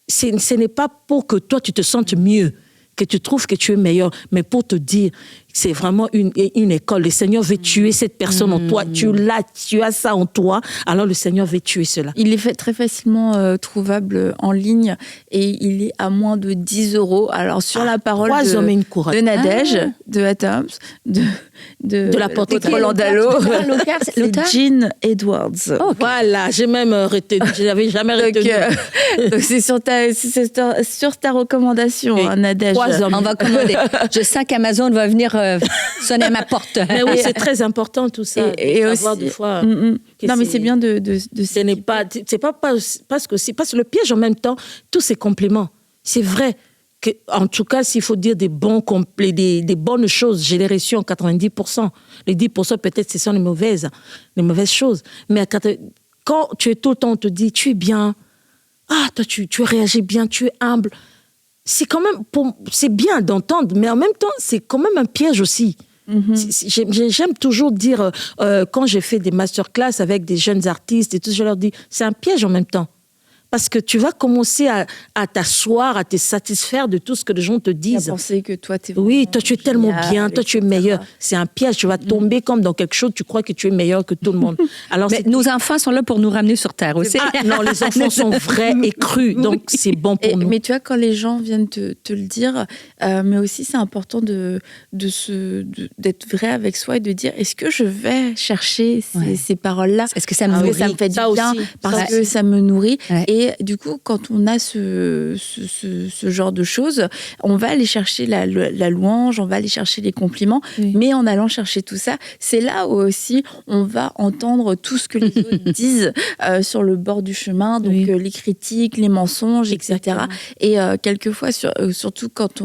ce n'est pas pour que toi, tu te sentes mieux, que tu trouves que tu es meilleur, mais pour te dire, c'est vraiment une école. Le Seigneur veut tuer cette personne en toi. Tu as ça en toi, alors le Seigneur veut tuer cela. Il est très facilement trouvable en ligne et il est à moins de 10 €. Alors, sur la parole de Nadège, de Atoms, de l'apôtre Roland Dallot, c'est Jean Edwards. Okay. Voilà, j'ai même retenu. Je n'avais jamais retenu. Donc, c'est sur ta recommandation, Nadège. On va commander. Je sens qu'Amazon va venir sonner à ma porte. Mais oui, c'est très important tout ça. Et aussi, des fois, non, mais c'est bien de ce n'est pas, c'est pas parce que le piège en même temps, tous ces compliments. C'est vrai que, en tout cas, s'il faut dire des bonnes choses, je l'ai reçu en 90%. Les 10%, peut-être, ce sont les mauvaises choses. Mais quand tu es tout le temps, on te dit, tu es bien. Ah, toi, tu réagis bien, tu es humble. C'est quand même, c'est bien d'entendre, mais en même temps, c'est quand même un piège aussi. J'aime toujours dire, quand j'ai fait des masterclass avec des jeunes artistes et tout, je leur dis, c'est un piège en même temps. Parce que tu vas commencer à t'asseoir, à te satisfaire de tout ce que les gens te disent. À penser que toi, t'es Oui, toi, tu es tellement génial, bien, toi, tu es meilleur. C'est un piège, tu vas tomber comme dans quelque chose, tu crois que tu es meilleur que tout le monde. Alors, Mais nos enfants sont là pour nous ramener sur Terre aussi. Ah, non, les enfants sont vrais et crus, donc c'est bon pour nous. Mais tu vois, quand les gens viennent te le dire, mais aussi c'est important d'être vrai avec soi et de dire, est-ce que je vais chercher ces paroles-là? Est-ce que ça me Parce nourrit? que ça me fait du Ça bien, aussi. parce que ça me nourrit. Ouais. Et du coup, quand on a ce genre de choses, on va aller chercher la louange, on va aller chercher les compliments, mais en allant chercher tout ça, c'est là où aussi on va entendre tout ce que les autres disent sur le bord du chemin, donc les critiques, les mensonges, etc. Et quelquefois, surtout quand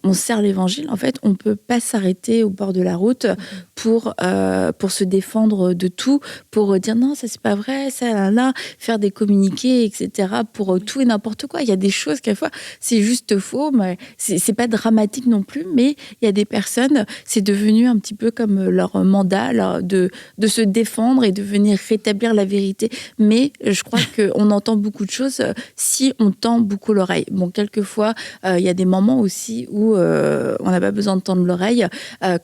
on sert l'évangile, en fait, on ne peut pas s'arrêter au bord de la route pour se défendre de tout, pour dire non, ça c'est pas vrai, ça là, faire des communiqués, etc. pour tout et n'importe quoi. Il y a des choses, quelquefois, c'est juste faux, mais c'est pas dramatique non plus, mais il y a des personnes, c'est devenu un petit peu comme leur mandat de se défendre et de venir rétablir la vérité. Mais je crois qu'on entend beaucoup de choses si on tend beaucoup l'oreille. Bon, quelquefois, il y a des moments aussi où on n'a pas besoin de tendre l'oreille,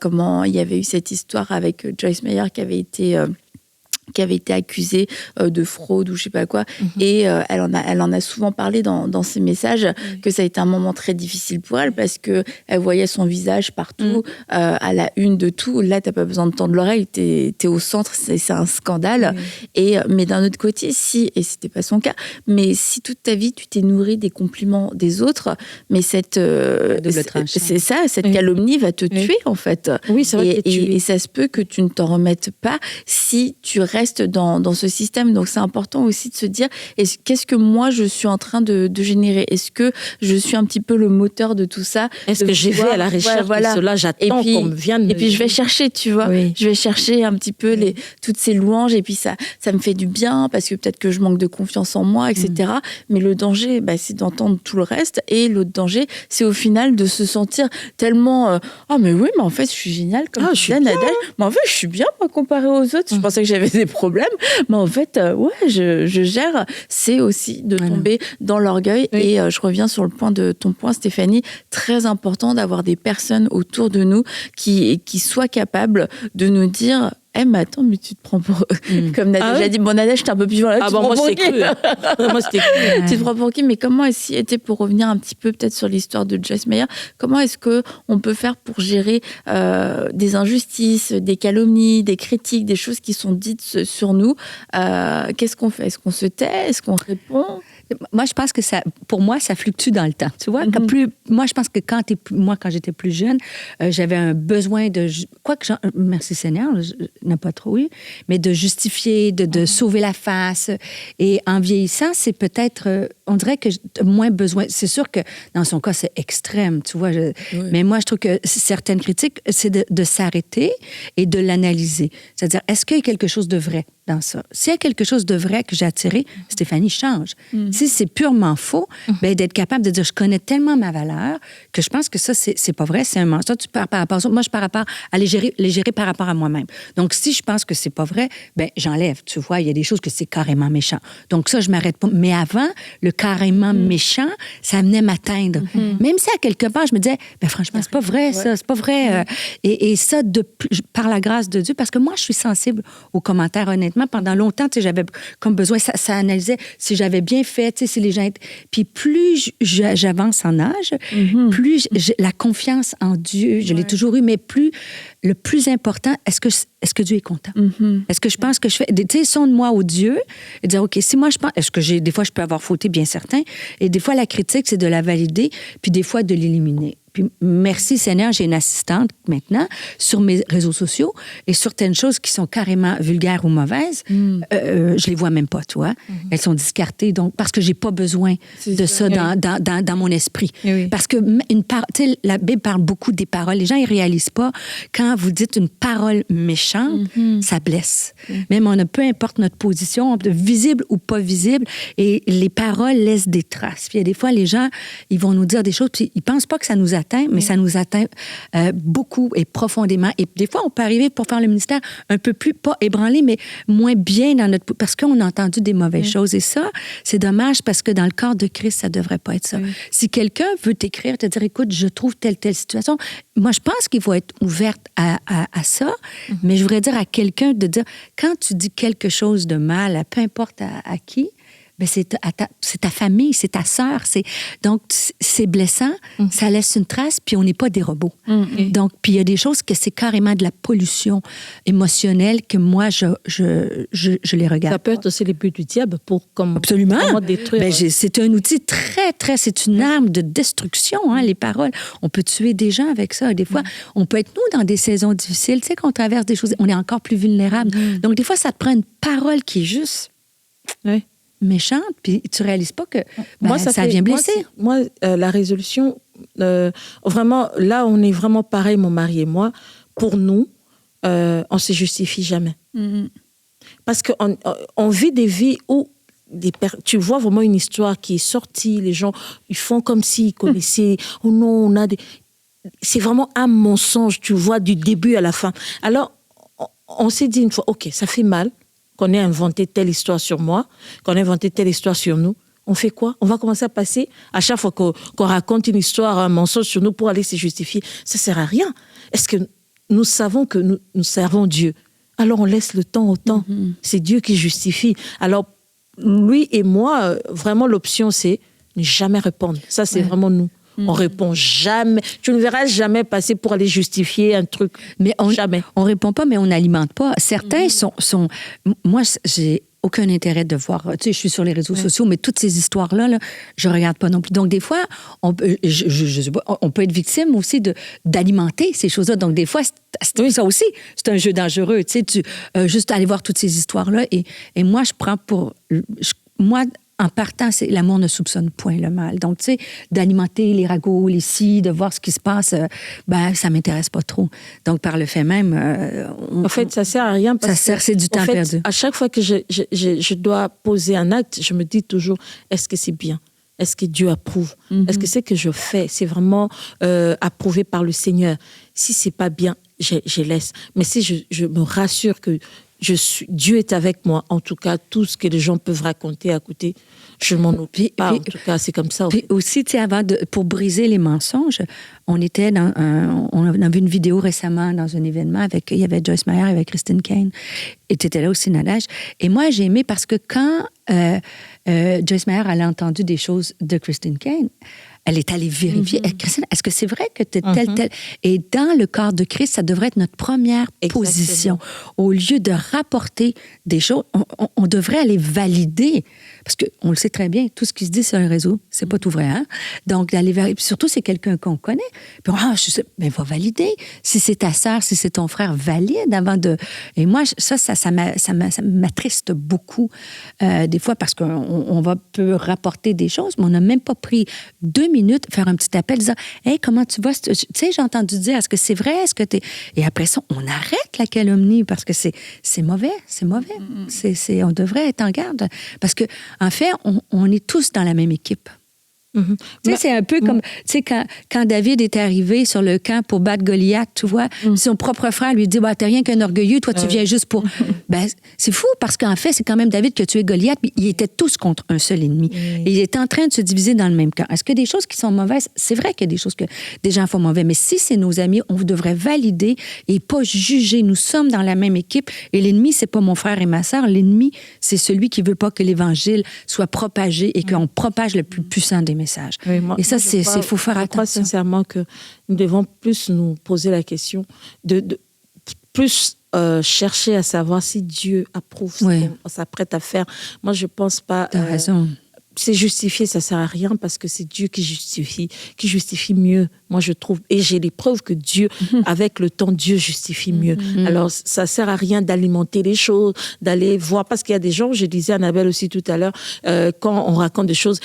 comment il y avait eu cette histoire avec Joyce Meyer qui avait été accusée de fraude ou je sais pas quoi. Et elle en a souvent parlé dans ses messages, que ça a été un moment très difficile pour elle parce que elle voyait son visage partout, à la une de tout. Là, t'as pas besoin de tendre l'oreille, t'es au centre, c'est un scandale. Mais d'un autre côté, et c'était pas son cas, mais si toute ta vie tu t'es nourri des compliments des autres, mais cette calomnie va te tuer en fait. Oui, c'est vrai. Et ça se peut que tu ne t'en remettes pas si tu restes dans ce système. Donc c'est important aussi de se dire, qu'est-ce que moi je suis en train de générer? Est-ce que je suis un petit peu le moteur de tout ça? Est-ce que j'ai fait à la recherche de cela? J'attends qu'on vienne. Et puis je vais chercher, tu vois. Je vais chercher un petit peu toutes ces louanges et puis ça me fait du bien parce que peut-être que je manque de confiance en moi, etc. Mais le danger, c'est d'entendre tout le reste, et l'autre danger, c'est au final de se sentir tellement mais oui, mais en fait je suis géniale comme Nadège. Mais en fait je suis bien moi comparée aux autres. Je pensais que j'avais des problèmes, mais en fait je gère. C'est aussi de tomber dans l'orgueil. Et je reviens sur le point de ton point, Stéphanie, très important d'avoir des personnes autour de nous qui soient capables de nous dire mais attends, mais tu te prends pour... Comme Nadège a dit, bon, Nadège, t'es un peu plus violent. Moi, c'était cru. Moi, c'était cru. Tu te prends pour qui? Mais comment pour revenir un petit peu peut-être sur l'histoire de Joyce Meyer, comment est-ce qu'on peut faire pour gérer des injustices, des calomnies, des critiques, des choses qui sont dites sur nous? Qu'est-ce qu'on fait? Est-ce qu'on se tait? Est-ce qu'on répond? Moi, je pense que pour moi, ça fluctue dans le temps. Tu vois, moi, je pense que quand j'étais plus jeune, j'avais un besoin de... merci Seigneur, n'a pas trop eu, mais de justifier, de sauver la face. Et en vieillissant, c'est peut-être... on dirait que j'ai moins besoin... C'est sûr que dans son cas, c'est extrême, tu vois. Mais moi, je trouve que certaines critiques, c'est de s'arrêter et de l'analyser. C'est-à-dire, est-ce qu'il y a quelque chose de vrai dans ça? S'il y a quelque chose de vrai que j'ai attiré, Stéphanie, change. Si c'est purement faux, d'être capable de dire, je connais tellement ma valeur que je pense que ça, c'est pas vrai, c'est un mensonge. Tu pars par rapport à ça. Moi, je pars à les gérer par rapport à moi-même. Donc, si je pense que c'est pas vrai, j'enlève. Tu vois, il y a des choses que c'est carrément méchant. Donc, ça, je m'arrête pas. Mais avant, le carrément méchant, ça venait m'atteindre. Même si à quelque part, je me disais, franchement, c'est pas vrai, ça, c'est pas vrai. Et ça, par la grâce de Dieu, parce que moi, je suis sensible aux commentaires, honnêtement. Pendant longtemps, j'avais comme besoin, ça analysait si j'avais bien fait, si les gens... Puis plus j'avance en âge, plus la confiance en Dieu, je l'ai toujours eu, mais le plus important, est-ce que Dieu est content? Est-ce que je pense que je fais... Tu sais, sonde-moi au Dieu et dire, OK, si moi je pense... Est-ce que des fois, je peux avoir fauté, bien certain. Et des fois, la critique, c'est de la valider, puis des fois, de l'éliminer. Puis merci Seigneur, j'ai une assistante maintenant sur mes réseaux sociaux et certaines choses qui sont carrément vulgaires ou mauvaises, je les vois même pas, tu vois. Elles sont discartées, donc parce que j'ai pas besoin de ça dans mon esprit. Parce que tu sais, la Bible parle beaucoup des paroles. Les gens ils réalisent pas quand vous dites une parole méchante, ça blesse. Même peu importe notre position, visible ou pas visible, et les paroles laissent des traces. Puis il y a des fois les gens, ils vont nous dire des choses, puis ils pensent pas que ça nous atteint, mais ça nous atteint beaucoup et profondément. Et des fois, on peut arriver pour faire le ministère un peu plus, pas ébranlé, mais moins bien dans notre... Parce qu'on a entendu des mauvaises choses. Et ça, c'est dommage parce que dans le corps de Christ, ça devrait pas être ça. Si quelqu'un veut t'écrire, te dire, écoute, je trouve telle situation, moi, je pense qu'il faut être ouverte à ça, mais je voudrais dire à quelqu'un de dire, quand tu dis quelque chose de mal, peu importe à qui, ben c'est ta famille, c'est ta sœur. Donc, c'est blessant, ça laisse une trace, puis on n'est pas des robots. Donc, puis il y a des choses que c'est carrément de la pollution émotionnelle que moi, je les regarde. Ça peut être aussi les buts du diable pour Absolument. comment détruire. Ben, c'est un outil très, c'est une arme de destruction, les paroles. On peut tuer des gens avec ça. Des fois, on peut être, nous, dans des saisons difficiles, tu sais, qu'on traverse des choses, on est encore plus vulnérable. Donc, des fois, ça te prend une parole qui est juste... méchante, puis tu réalises pas que ça vient blesser. Moi, la résolution, vraiment, là, on est vraiment pareil, mon mari et moi. Pour nous, on se justifie jamais. Parce qu'on vit des vies où tu vois vraiment une histoire qui est sortie, les gens, ils font comme s'ils connaissaient. Oh non, on a des... C'est vraiment un mensonge, tu vois, du début à la fin. Alors, on s'est dit une fois, OK, ça fait mal qu'on ait inventé telle histoire sur moi, qu'on ait inventé telle histoire sur nous. On fait quoi? On va commencer à passer, à chaque fois qu'on raconte une histoire, un mensonge sur nous pour aller se justifier. Ça ne sert à rien. Est-ce que nous savons que nous servons Dieu? Alors on laisse le temps au temps. C'est Dieu qui justifie. Alors, lui et moi, vraiment, l'option, c'est ne jamais répondre. Ça, c'est vraiment nous. On répond jamais. Tu ne verras jamais passer pour aller justifier un truc. Mais jamais. On répond pas, mais on n'alimente pas. Certains sont... Moi, j'ai aucun intérêt de voir... Tu sais, je suis sur les réseaux sociaux, mais toutes ces histoires-là, je regarde pas non plus. Donc, des fois, on peut être victime aussi d'alimenter ces choses-là. Donc, des fois, ça aussi, c'est un jeu dangereux. Tu sais, juste aller voir toutes ces histoires-là. Et moi, je prends pour... Moi, en partant, l'amour ne soupçonne point le mal. Donc, tu sais, d'alimenter les ragots, les scies, de voir ce qui se passe, ça m'intéresse pas trop. Donc, par le fait même... en fait, ça sert à rien. C'est du temps perdu. À chaque fois que je dois poser un acte, je me dis toujours, est-ce que c'est bien? Est-ce que Dieu approuve? Est-ce que ce que je fais, c'est vraiment approuvé par le Seigneur? Si c'est pas bien, je laisse. Mais si je me rassure que Dieu est avec moi, en tout cas, tout ce que les gens peuvent raconter à côté, je m'en occupe pas. En tout cas, c'est comme ça. Puis aussi, tu sais, pour briser les mensonges, on a vu une vidéo récemment dans un événement il y avait Joyce Meyer avec Christine Caine, et tu étais là aussi, Nadège. Et moi, j'ai aimé parce que quand Joyce Meyer a entendu des choses de Christine Caine, elle est allée vérifier. Christine, est-ce que c'est vrai que tu es tel? Et dans le corps de Christ, ça devrait être notre première position. Au lieu de rapporter des choses, on devrait aller valider. Parce qu'on le sait très bien, tout ce qui se dit sur un réseau, c'est pas tout vrai. Hein? Donc, d'aller vérifier. Puis surtout, c'est quelqu'un qu'on connaît. Puis, je sais, mais va valider. Si c'est ta sœur, si c'est ton frère, valide avant de... Et moi, ça m'attriste beaucoup, des fois, parce qu'on peut rapporter des choses, mais on n'a même pas pris 2 minutes, faire un petit appel, dire « Hey, comment tu vas? Tu sais, j'ai entendu dire, est-ce que c'est vrai? Est-ce que t'es... » Et après ça, on arrête la calomnie parce que c'est mauvais, c'est mauvais. On devrait être en garde. Parce que en fait, on est tous dans la même équipe. Tu sais, c'est un peu comme, tu sais, quand David est arrivé sur le camp pour battre Goliath, tu vois, son propre frère lui dit, t'es rien qu'un orgueilleux, toi, tu viens juste pour... c'est fou, parce qu'en fait, c'est quand même David qui a tué Goliath, mais ils étaient tous contre un seul ennemi. Et ils étaient en train de se diviser dans le même camp. Est-ce que des choses qui sont mauvaises? C'est vrai qu'il y a des choses que des gens font mauvais, mais si c'est nos amis, on devrait valider et pas juger. Nous sommes dans la même équipe, et l'ennemi, c'est pas mon frère et ma sœur. L'ennemi, c'est celui qui veut pas que l'Évangile soit propagé et qu'on propage le plus puissant des messages. Oui, et ça, il faut faire attention. Je crois sincèrement que nous devons plus nous poser la question, de plus chercher à savoir si Dieu approuve ce qu'on s'apprête à faire. Moi, je ne pense pas... Tu as raison. C'est justifié, ça ne sert à rien parce que c'est Dieu qui justifie mieux, moi je trouve. Et j'ai les preuves que Dieu, avec le temps, Dieu justifie mieux. Alors, ça ne sert à rien d'alimenter les choses, d'aller voir, parce qu'il y a des gens, je disais à Annabelle aussi tout à l'heure, quand on raconte des choses,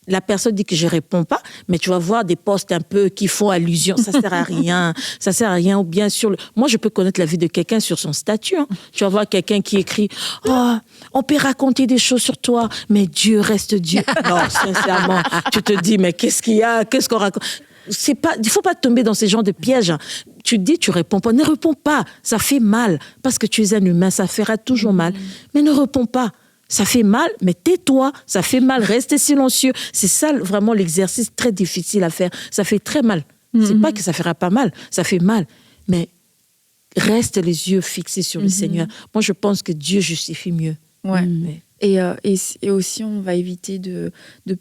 la personne dit que je réponds pas, mais tu vas voir des posts un peu qui font allusion. Ça sert à rien. Ça sert à rien. Ou bien moi, je peux connaître la vie de quelqu'un sur son statut. Hein. Tu vas voir quelqu'un qui écrit « Oh, on peut raconter des choses sur toi, mais Dieu reste Dieu. » Non, sincèrement, tu te dis « Mais qu'est-ce qu'il y a? Qu'est-ce qu'on raconte ?» il faut pas tomber dans ces genres de pièges. Tu dis, tu réponds pas. Ne réponds pas. Ça fait mal. Parce que tu es un humain, ça fera toujours mal. Mais ne réponds pas. Ça fait mal, mais tais-toi. Ça fait mal. Reste silencieux. C'est ça, vraiment, l'exercice très difficile à faire. Ça fait très mal. C'est pas que ça fera pas mal. Ça fait mal. Mais reste les yeux fixés sur le Seigneur. Moi, je pense que Dieu justifie mieux. Ouais. Et aussi, on va éviter de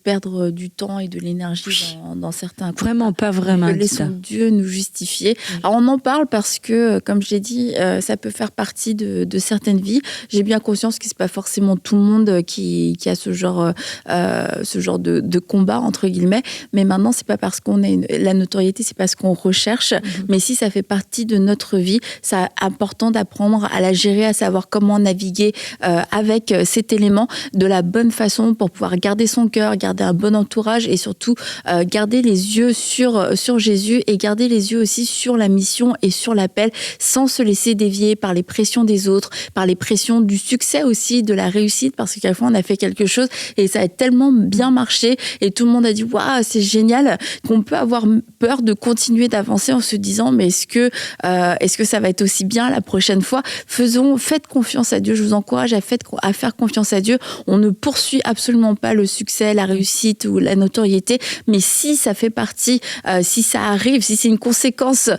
perdre du temps et de l'énergie dans certains cas. Vraiment, pas vraiment. Laissons Dieu nous justifier. Alors, on en parle parce que, comme je l'ai dit, ça peut faire partie de certaines vies. J'ai bien conscience que c'est pas forcément tout le monde qui a ce genre de combat, entre guillemets. Mais maintenant, c'est pas parce qu'on a la notoriété, c'est parce qu'on recherche. Mais si ça fait partie de notre vie, c'est important d'apprendre à la gérer, à savoir comment naviguer avec cet élément de la bonne façon pour pouvoir garder son cœur, garder un bon entourage et surtout garder les yeux sur Jésus et garder les yeux aussi sur la mission et sur l'appel sans se laisser dévier par les pressions des autres, par les pressions du succès aussi, de la réussite, parce que quelquefois on a fait quelque chose et ça a tellement bien marché et tout le monde a dit waouh, c'est génial, qu'on peut avoir peur de continuer d'avancer en se disant mais est-ce que ça va être aussi bien la prochaine fois? Faites confiance à Dieu, je vous encourage à faire confiance à Dieu. On ne poursuit absolument pas le succès, la réussite ou la notoriété, mais si ça fait partie, si ça arrive, si c'est une conséquence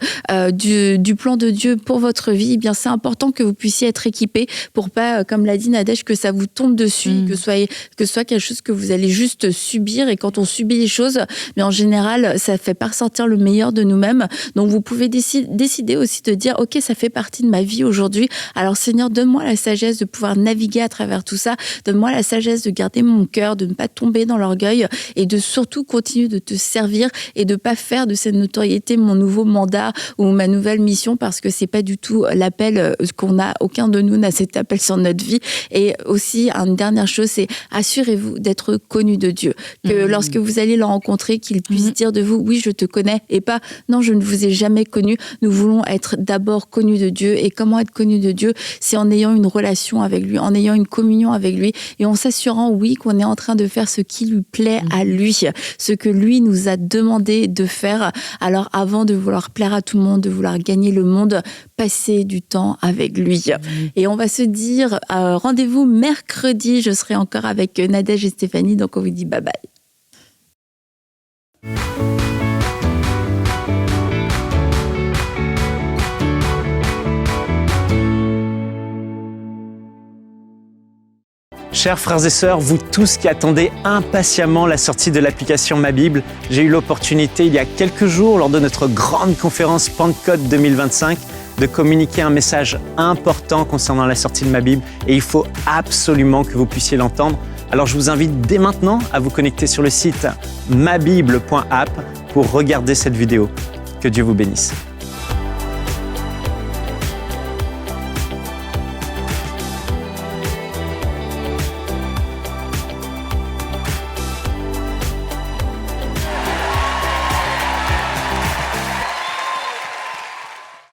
du plan de Dieu pour votre vie, eh bien c'est important que vous puissiez être équipé pour pas, comme l'a dit Nadège, que ça vous tombe dessus, que ce soit quelque chose que vous allez juste subir. Et quand on subit les choses, mais en général, ça fait pas ressortir le meilleur de nous-mêmes. Donc vous pouvez décider aussi de dire, ok, ça fait partie de ma vie aujourd'hui. Alors Seigneur, donne-moi la sagesse de pouvoir naviguer à travers tout ça. Donne-moi la sagesse de garder mon cœur, de ne pas tomber dans l'orgueil et de surtout continuer de te servir et de pas faire de cette notoriété mon nouveau mandat ou ma nouvelle mission, parce que c'est pas du tout l'appel qu'on a. Aucun de nous n'a cet appel sur notre vie. Et aussi, une dernière chose, c'est assurez-vous d'être connu de Dieu. Que lorsque vous allez le rencontrer, qu'il puisse dire de vous, oui, je te connais, et pas, non, je ne vous ai jamais connu. Nous voulons être d'abord connus de Dieu. Et comment être connus de Dieu? C'est en ayant une relation avec lui, en ayant une communion avec lui et en s'assurant, oui, qu'on est en train de faire ce qui lui plaît à lui, ce que lui nous a demandé de faire. Alors avant de vouloir plaire à tout le monde, de vouloir gagner le monde, passer du temps avec lui. Et on va se dire rendez-vous mercredi, je serai encore avec Nadège et Stéphanie, donc on vous dit bye bye. Chers frères et sœurs, vous tous qui attendez impatiemment la sortie de l'application Ma Bible, j'ai eu l'opportunité il y a quelques jours, lors de notre grande conférence Pentecôte 2025, de communiquer un message important concernant la sortie de Ma Bible et il faut absolument que vous puissiez l'entendre. Alors je vous invite dès maintenant à vous connecter sur le site mabible.app pour regarder cette vidéo. Que Dieu vous bénisse.